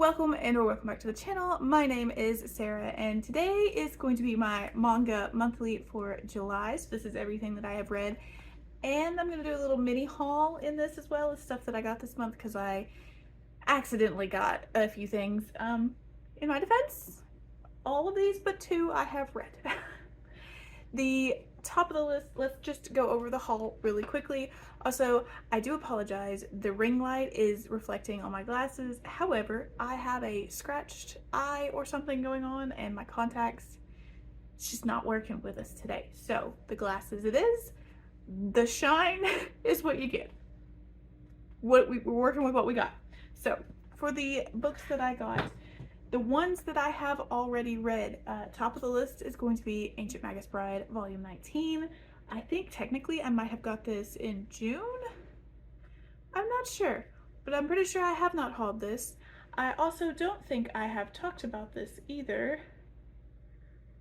Welcome or welcome back to the channel. My name is Sarah and today is going to be my manga monthly for July. So this is everything that I have read, and I'm going to do a little mini haul in this as well as stuff that I got this month because I accidentally got a few things. In my defense, all of these but two I have read. The top of the list, let's just go over the haul really quickly. Also, I do apologize, the ring light is reflecting on my glasses. However, I have a scratched eye or something going on and my contacts, it's just not working with us today. So the glasses it is, the shine is what you get. We're working with what we got. So for the books that I got, the ones that I have already read, top of the list is going to be Ancient Magus Bride, Volume 19. I think technically I might have got this in June? I'm not sure, but I'm pretty sure I have not hauled this. I also don't think I have talked about this either.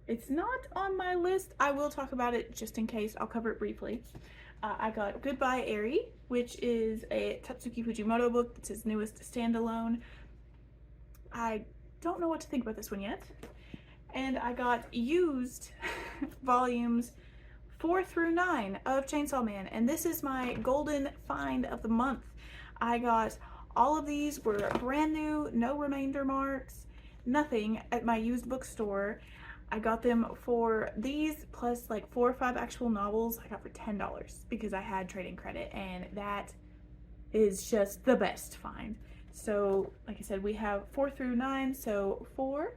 It's not on my list. I will talk about it just in case. I'll cover it briefly. I got Goodbye Eri, which is a Tatsuki Fujimoto book. It's his newest standalone. I don't know what to think about this one yet. And I got used volumes 4 through 9 of Chainsaw Man, and this is my golden find of the month. I got all of these, were brand new, no remainder marks, nothing, at my used bookstore. I got them for these plus like 4 or 5 actual novels I got for $10 because I had trading credit, and that is just the best find. So like I said, we have 4 through 9. So 4,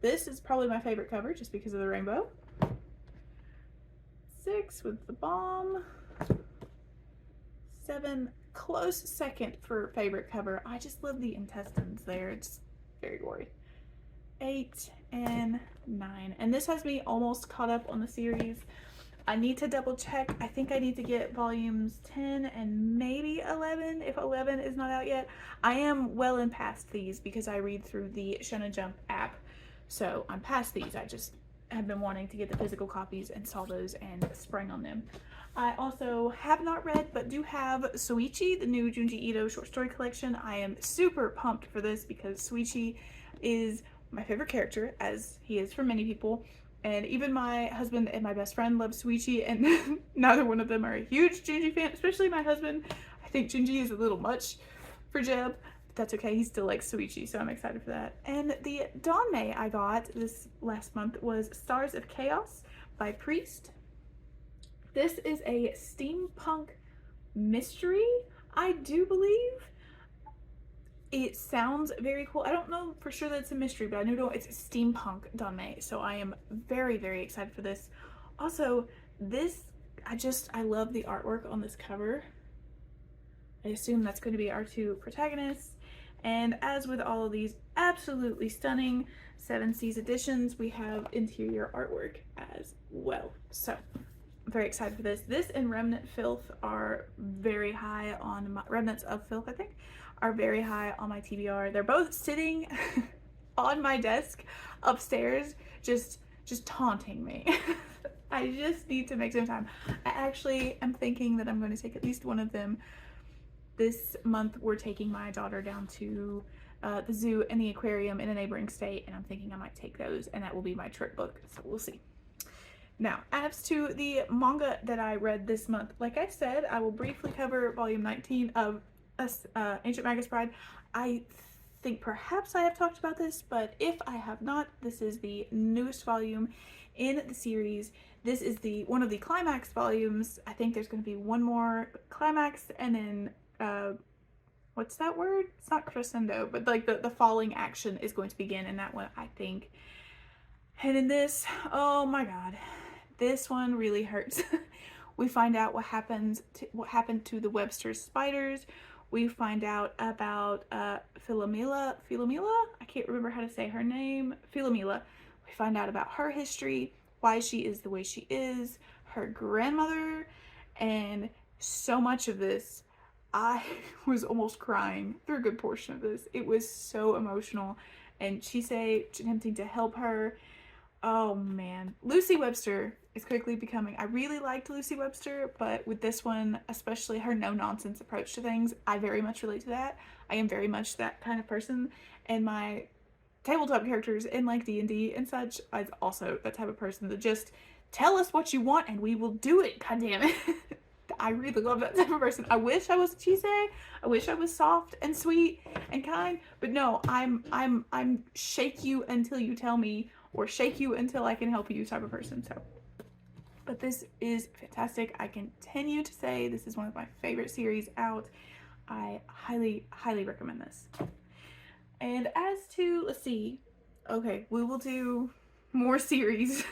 this is probably my favorite cover just because of the rainbow. 6 with the bomb. 7, close second for favorite cover. I just love the intestines there, it's very gory. 8 and 9, and this has me almost caught up on the series. I need to double check. I think I need to get volumes 10 and maybe 11 if 11 is not out yet. I am well and past these because I read through the Shonen Jump app. So I'm past these. I just have been wanting to get the physical copies and saw those and sprang on them. I also have not read but do have Soichi, the new Junji Ito short story collection. I am super pumped for this because Soichi is my favorite character, as he is for many people. And even my husband and my best friend love Soichi, and neither one of them are a huge Junji fan, especially my husband. I think Junji is a little much for Jeb, but that's okay. He still likes Soichi, so I'm excited for that. And the Danmei I got this last month was Stars of Chaos by Priest. This is a steampunk mystery, I do believe. It sounds very cool. I don't know for sure that it's a mystery, but I know it's a steampunk Danmei, so I am very, very excited for this. Also, this, I love the artwork on this cover. I assume that's going to be our 2 protagonists. And as with all of these absolutely stunning 7 Seas editions, we have interior artwork as well. So I'm very excited for this. This and Remnant Filth are very high on my, Remnants of Filth, I think, are very high on my TBR. They're both sitting on my desk upstairs, just taunting me. I just need to make some time. I actually am thinking that I'm going to take at least one of them. This month we're taking my daughter down to the zoo and the aquarium in a neighboring state, and I'm thinking I might take those, and that will be my trip book, so we'll see. Now, as to the manga that I read this month, like I said, I will briefly cover volume 19 of Ancient Magus Bride. I think perhaps I have talked about this, but if I have not, this is the newest volume in the series. This is one of the climax volumes. I think there's going to be one more climax, and then what's that word? It's not crescendo, but like the falling action is going to begin in that one, I think. And in this, oh my god, this one really hurts. We find out what happened to the Webster spiders. We find out about Philomela, I can't remember how to say her name, Philomela. We find out about her history, why she is the way she is, her grandmother, and so much of this. I was almost crying through a good portion of this. It was so emotional, and Chisei attempting to help her. Oh man, Lucy Webster is quickly becoming, I really liked Lucy Webster, but with this one, especially her no-nonsense approach to things, I very much relate to that. I am very much that kind of person, and my tabletop characters in like D&D and such is also that type of person that just tell us what you want and we will do it, god damn it. I really love that type of person. I wish I was Chise. I wish I was soft and sweet and kind, but no, I'm shake you until you tell me, or shake you until I can help you type of person. So, but this is fantastic. I continue to say this is one of my favorite series out. I highly, highly recommend this. And as to, let's see, okay, we will do more series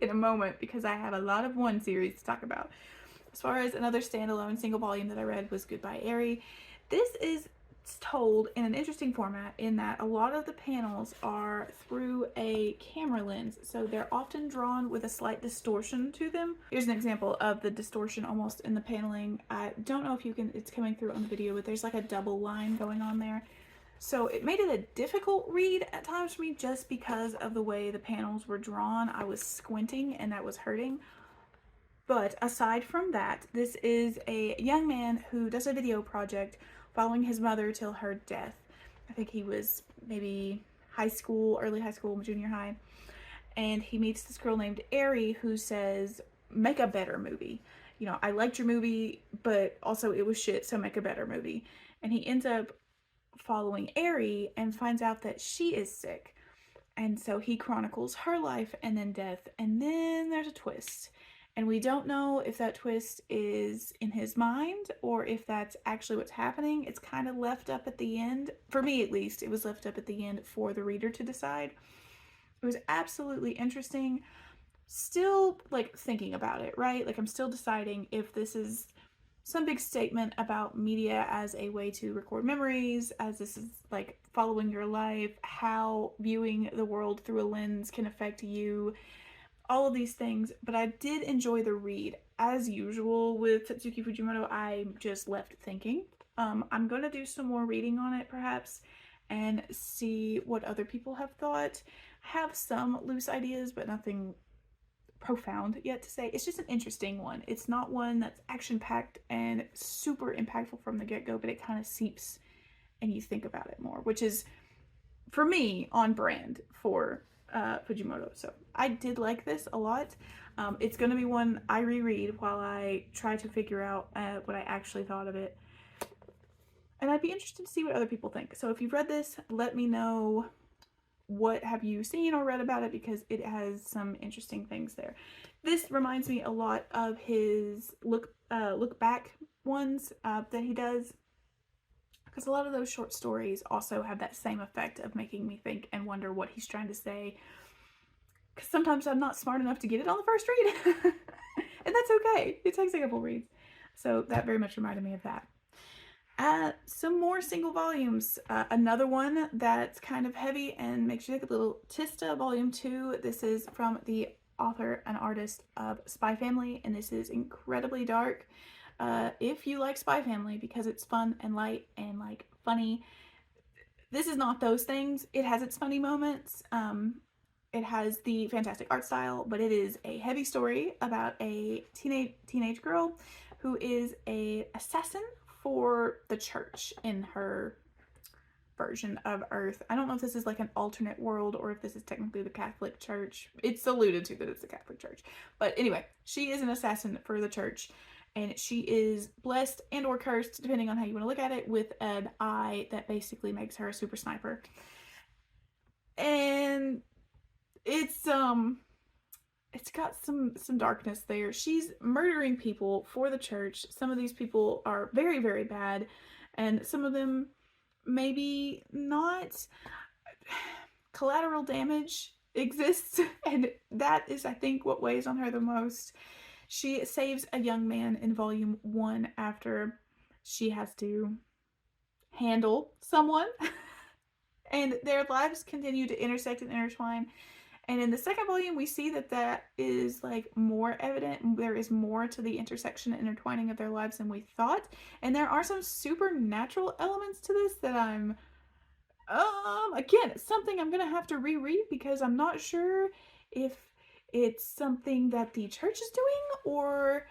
in a moment because I have a lot of one series to talk about. As far as another standalone single volume that I read was Goodbye Airy. This is told in an interesting format in that a lot of the panels are through a camera lens, so they're often drawn with a slight distortion to them. Here's an example of the distortion almost in the paneling. I don't know if you can, it's coming through on the video, but there's like a double line going on there. So it made it a difficult read at times for me just because of the way the panels were drawn. I was squinting and that was hurting. But aside from that, this is a young man who does a video project following his mother till her death. I think he was maybe high school, early high school, junior high. And he meets this girl named Airy who says, make a better movie. You know, I liked your movie, but also it was shit, so make a better movie. And he ends up following Airy and finds out that she is sick. And so he chronicles her life and then death, and then there's a twist. And we don't know if that twist is in his mind or if that's actually what's happening. It's kind of left up at the end. For me, at least, it was left up at the end for the reader to decide. It was absolutely interesting. Still, like, thinking about it, right? Like, I'm still deciding if this is some big statement about media as a way to record memories, as this is, like, following your life, how viewing the world through a lens can affect you, all of these things. But I did enjoy the read. As usual with Tatsuki Fujimoto, I just left thinking. I'm going to do some more reading on it perhaps and see what other people have thought. I have some loose ideas, but nothing profound yet to say. It's just an interesting one. It's not one that's action-packed and super impactful from the get-go, but it kind of seeps and you think about it more, which is, for me, on brand for Fujimoto. So I did like this a lot. It's going to be one I reread while I try to figure out what I actually thought of it. And I'd be interested to see what other people think. So if you've read this, let me know what have you seen or read about it, because it has some interesting things there. This reminds me a lot of his look back ones that he does, because a lot of those short stories also have that same effect of making me think and wonder what he's trying to say, because sometimes I'm not smart enough to get it on the first read. And that's okay. It takes a couple reads. So that very much reminded me of that. Some more single volumes. Another one that's kind of heavy and makes you think a little. Tista Volume 2. This is from the author and artist of Spy Family, and this is incredibly dark. If you like Spy Family because it's fun and light and like funny, this is not those things. It has its funny moments. It has the fantastic art style, but it is a heavy story about a teenage girl who is a assassin for the church in her version of Earth. I don't know if this is like an alternate world or if this is technically the Catholic Church. It's alluded to that it's the Catholic Church. But anyway, she is an assassin for the church, and she is blessed and or cursed, depending on how you want to look at it, with an eye that basically makes her a super sniper. And it's got some darkness there. She's murdering people for the church. Some of these people are very, very bad, and some of them maybe not. Collateral damage exists, and that is, I think, what weighs on her the most. She saves a young man in Volume 1 after she has to handle someone, and their lives continue to intersect and intertwine. And in the second volume, we see that that is like more evident. There is more to the intersection and intertwining of their lives than we thought. And there are some supernatural elements to this that I'm, again, it's something I'm going to have to reread, because I'm not sure if it's something that the church is doing, or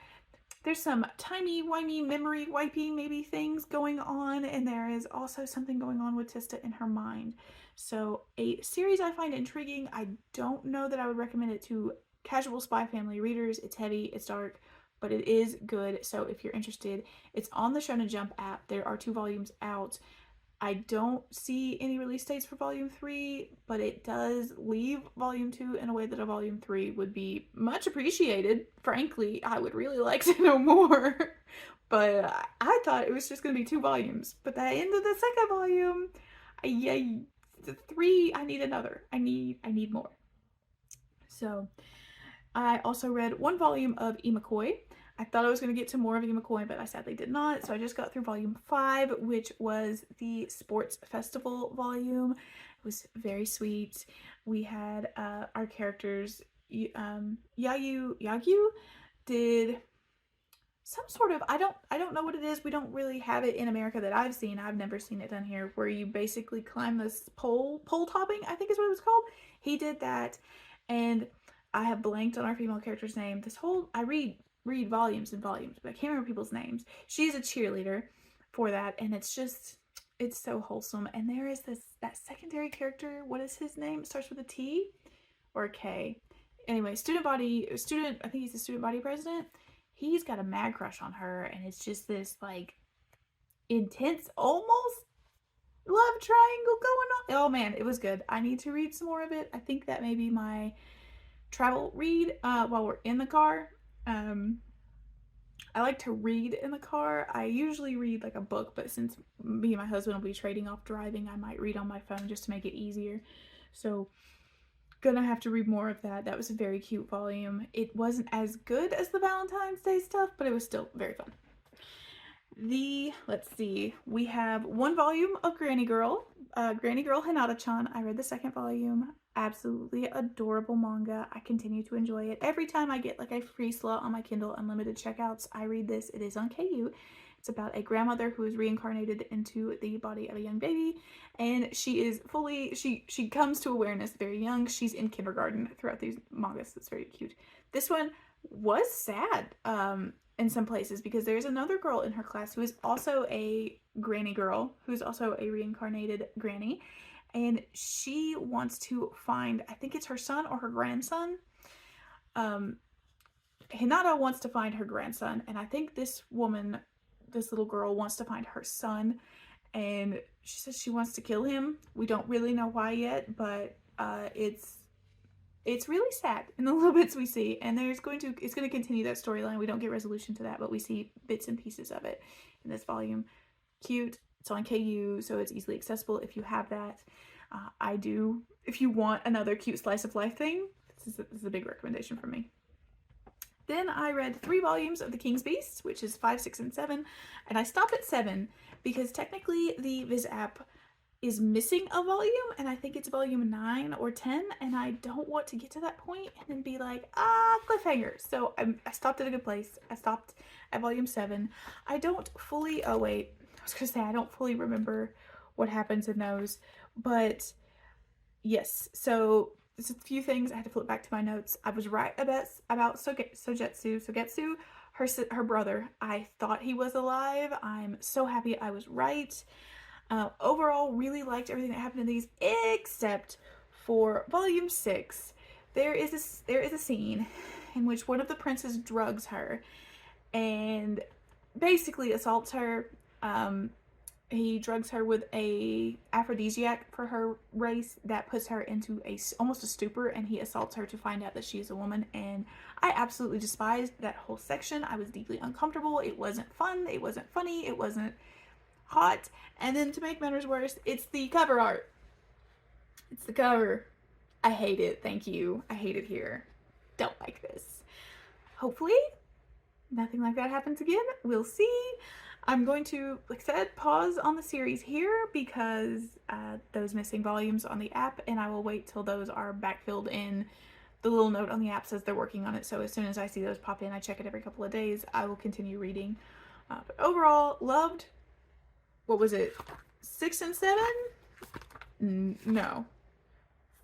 there's some timey-wimey memory wiping maybe things going on, and there is also something going on with Tista in her mind. So a series I find intriguing. I don't know that I would recommend it to casual Spy Family readers. It's heavy, it's dark, but it is good. So if you're interested, it's on the Shonen Jump app. There are 2 volumes out. I don't see any release dates for volume 3, but it does leave volume 2 in a way that a volume 3 would be much appreciated. Frankly, I would really like to know more. But I thought it was just going to be 2 volumes. But the end of the second volume, the 3, I need another. I need more. So I also read 1 volume of Imakoi. I thought I was going to get to more of Imakoi, but I sadly did not. So I just got through volume 5, which was the sports festival volume. It was very sweet. We had our characters, Yagyu did some sort of, I don't know what it is. We don't really have it in America that I've seen. I've never seen it done here, where you basically climb this pole topping, I think is what it was called. He did that, and I have blanked on our female character's name. I read volumes and volumes, but I can't remember people's names. She's a cheerleader for that, and it's so wholesome. And there is that secondary character. What is his name? It starts with a T or a K. Anyway, I think he's the student body president. He's got a mad crush on her, and it's just this like intense, almost love triangle going on. Oh man, it was good. I need to read some more of it. I think that may be my travel read while we're in the car. I like to read in the car. I usually read like a book, but since me and my husband will be trading off driving, I might read on my phone just to make it easier. So gonna have to read more of that. That was a very cute volume. It wasn't as good as the Valentine's Day stuff, but it was still very fun. Let's see, we have 1 volume of Granny Girl Hinata-chan. I read the 2nd volume. Absolutely adorable manga. I continue to enjoy it. Every time I get like a free slot on my Kindle Unlimited checkouts, I read this. It is on KU. It's about a grandmother who is reincarnated into the body of a young baby, and she is she comes to awareness very young. She's in kindergarten throughout these mangas. It's very cute. This one was sad in some places, because there's another girl in her class who is also a granny girl, who's also a reincarnated granny, and she wants to find, I think it's her son or her grandson. Hinata wants to find her grandson, and I think this little girl wants to find her son, and she says she wants to kill him. We don't really know why yet, but it's really sad in the little bits we see, and it's going to continue that storyline. We don't get resolution to that, but we see bits and pieces of it in this volume. Cute. It's on KU, so it's easily accessible if you have that. I do. If you want another cute slice of life thing, this is a big recommendation from me. Then I read 3 volumes of The King's Beast, which is 5, 6, and 7, and I stopped at 7 because technically the Viz app is missing a volume, and I think it's volume 9 or 10, and I don't want to get to that point and then be like, cliffhanger. So I stopped at a good place. I stopped at volume 7. I don't fully remember what happens in those, but yes. So there's a few things I had to flip back to my notes. I was right about Sogetsu, her brother. I thought he was alive. I'm so happy I was right. Overall, really liked everything that happened in these, except for volume 6. There is a scene in which one of the princes drugs her and basically assaults her. He drugs her with a aphrodisiac for her race that puts her into almost a stupor, and he assaults her to find out that she is a woman, and I absolutely despised that whole section. I was deeply uncomfortable. It wasn't fun. It wasn't funny. It wasn't hot. And then to make matters worse, it's the cover art. It's the cover. I hate it. Thank you. I hate it here. Don't like this. Hopefully nothing like that happens again. We'll see. I'm going to, like I said, pause on the series here because those missing volumes on the app, and I will wait till those are backfilled in. The little note on the app says they're working on it, so as soon as I see those pop in, I check it every couple of days. I will continue reading. But overall, loved, what was it, 6 and 7? No.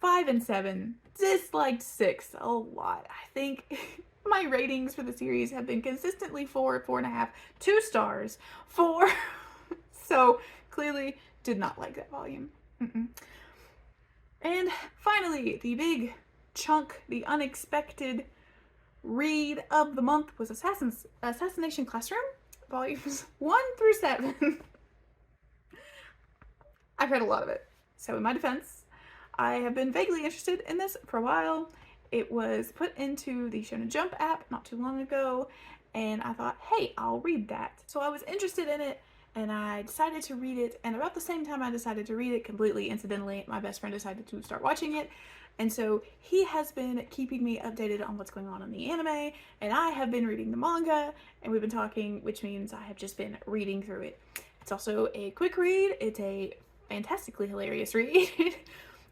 5 and 7. Disliked 6 a lot. I think my ratings for the series have been consistently 4, 4.5, 2 stars, 4. So clearly did not like that volume. And finally, the big chunk, the unexpected read of the month was Assassination Classroom, volumes 1 through 7. I've read a lot of it. So in my defense, I have been vaguely interested in this for a while. It was put into the Shonen Jump app not too long ago, and I thought, hey, I'll read that. So I was interested in it, and I decided to read it, and about the same time I decided to read it, completely incidentally, my best friend decided to start watching it, and so he has been keeping me updated on what's going on in the anime, and I have been reading the manga, and we've been talking, which means I have just been reading through it. It's also a quick read, it's a fantastically hilarious read,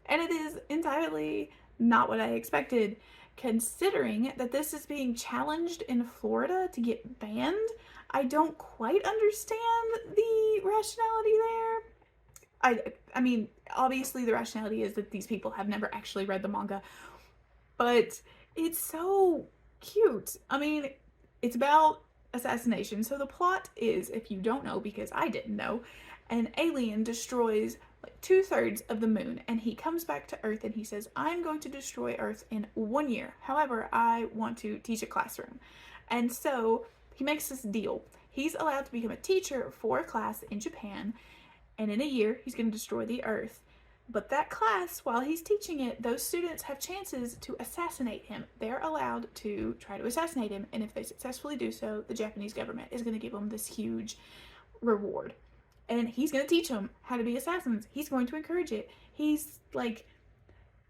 and it is entirely not what I expected, considering that this is being challenged in Florida to get banned. I don't quite understand the rationality there. I mean, obviously the rationality is that these people have never actually read the manga, but it's so cute. I mean, it's about assassination. So the plot is, if you don't know, because I didn't know, an alien destroys like 2/3 of the moon, and he comes back to Earth and he says, I'm going to destroy Earth in 1 year. However, I want to teach a classroom. And so he makes this deal. He's allowed to become a teacher for a class in Japan, and in a year, he's going to destroy the Earth. But that class, while he's teaching it, those students have chances to assassinate him. They're allowed to try to assassinate him, and if they successfully do so, the Japanese government is going to give them this huge reward. And he's going to teach them how to be assassins. He's going to encourage it. He's like,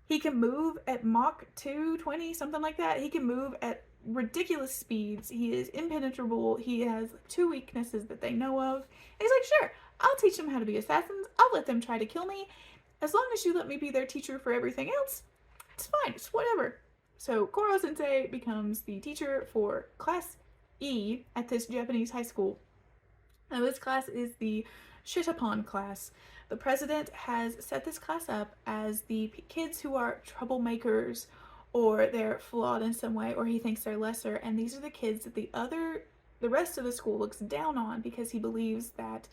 he can move at Mach 220, something like that. He can move at ridiculous speeds. He is impenetrable. He has 2 weaknesses that they know of. And he's like, sure, I'll teach them how to be assassins. I'll let them try to kill me. As long as you let me be their teacher for everything else, it's fine. It's whatever. So Koro Sensei becomes the teacher for Class E at this Japanese high school. Now this class is the Shitapon class. The president has set this class up as the kids who are troublemakers, or they're flawed in some way, or he thinks they're lesser, and these are the kids that the rest of the school looks down on, because he believes that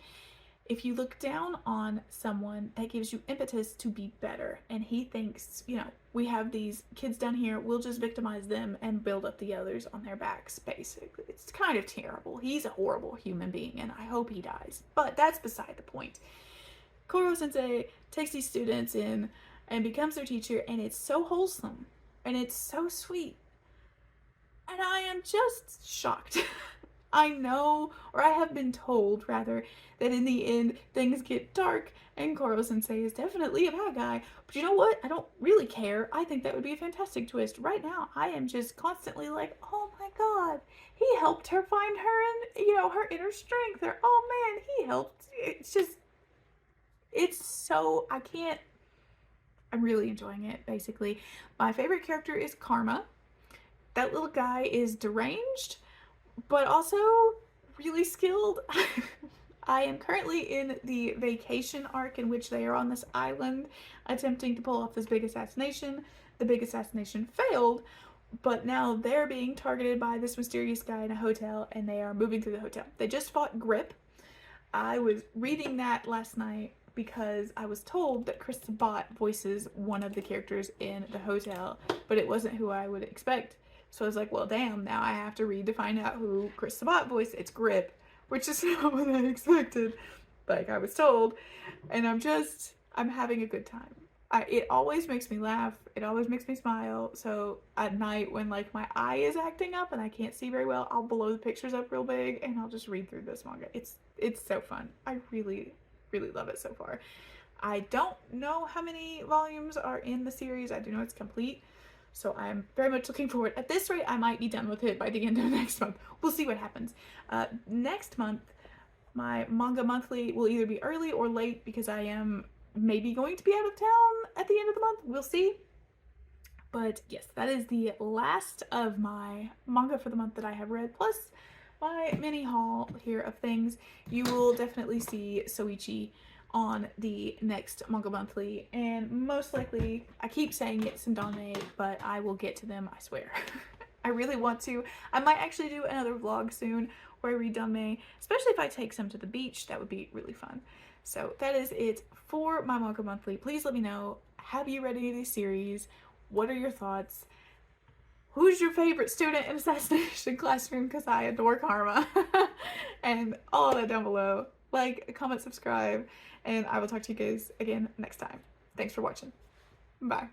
if you look down on someone, that gives you impetus to be better. And he thinks, you know, we have these kids down here, we'll just victimize them and build up the others on their backs, basically. It's kind of terrible. He's a horrible human being, and I hope he dies. But that's beside the point. Koro Sensei takes these students in and becomes their teacher, and it's so wholesome, and it's so sweet. And I am just shocked. I know, or I have been told, rather, that in the end, things get dark, and Koro Sensei is definitely a bad guy. But you know what? I don't really care. I think that would be a fantastic twist. Right now, I am just constantly like, oh my god, he helped her find her, and, you know, her inner strength. Or, oh man, he helped. It's just, it's so, I'm really enjoying it, basically. My favorite character is Karma. That little guy is deranged, but also really skilled. I am currently in the vacation arc, in which they are on this island attempting to pull off this big assassination. The big assassination failed, but now they're being targeted by this mysterious guy in a hotel, and they are moving through the hotel. They just fought Grip. I was reading that last night because I was told that Chris Sabat voices one of the characters in the hotel, but it wasn't who I would expect. So I was like, well, damn, now I have to read to find out who Chris Sabat voiced. It's Grip, which is not what I expected, like I was told. And I'm having a good time. It always makes me laugh. It always makes me smile. So at night, when like my eye is acting up and I can't see very well, I'll blow the pictures up real big and I'll just read through this manga. It's so fun. I really, really love it so far. I don't know how many volumes are in the series. I do know it's complete. So I'm very much looking forward. At this rate, I might be done with it by the end of next month. We'll see what happens. Next month, my manga monthly will either be early or late, because I am maybe going to be out of town at the end of the month. We'll see. But yes, that is the last of my manga for the month that I have read, plus my mini haul here of things. You will definitely see Soichi on the next Manga Monthly, and most likely, I keep saying it's Sindane, but I will get to them, I swear. I really want to. I might actually do another vlog soon where I read Danmei, especially if I take some to the beach. That would be really fun. So that is it for my Manga Monthly. Please let me know, have you read any of these series? What are your thoughts? Who's your favorite student in Assassination Classroom? Because I adore Karma. And all of that down below. Like, comment, subscribe, and I will talk to you guys again next time. Thanks for watching. Bye.